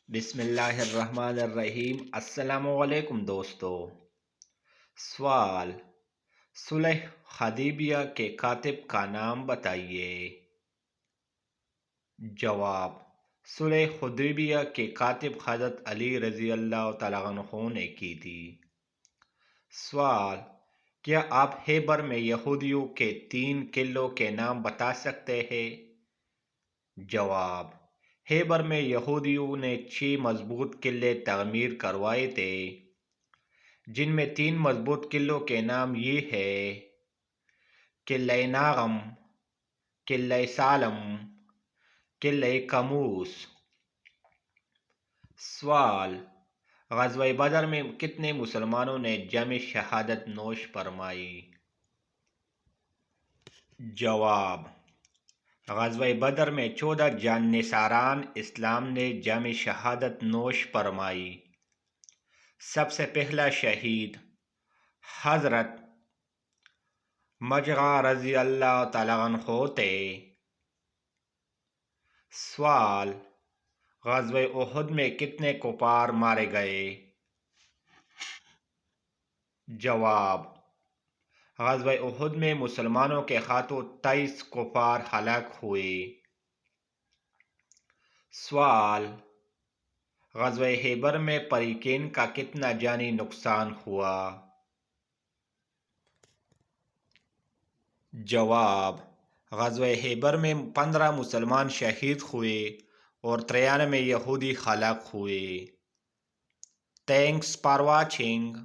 بسم اللہ الرحمن الرحیم۔ السلام علیکم دوستو۔ سوال: صلح حدیبیہ کے کاتب کا نام بتائیے۔ جواب: صلح حدیبیہ کے کاتب حضرت علی رضی اللہ تعالیٰ عنہ نے کی تھی۔ سوال: کیا آپ خیبر میں یہودیوں کے 3 قلعوں کے نام بتا سکتے ہیں؟ جواب: خیبر میں یہودیوں نے 6 مضبوط قلعے تعمیر کروائے تھے، جن میں 3 مضبوط قلعوں کے نام یہ ہیں: قلعہ ناغم، قلعہ سالم، قلعہ کموس۔ سوال: غزوہ بدر میں کتنے مسلمانوں نے جام شہادت نوش فرمائی؟ جواب: غزوہ بدر میں 14 جانشینان اسلام نے جام شہادت نوش فرمائی۔ سب سے پہلا شہید حضرت مجاہد رضی اللہ تعالیٰ عنہ تھے۔ سوال: غزوہ احد میں کتنے کفار مارے گئے؟ جواب: غزوہ احد میں مسلمانوں کے ہاتھوں 23 کفار ہلاک ہوئے۔ سوال: غزوہ خیبر میں فریقین کا کتنا جانی نقصان ہوا؟ جواب: غزوہ خیبر میں 15 مسلمان شہید ہوئے اور 93 یہودی ہلاک ہوئے۔ Thanks for watching.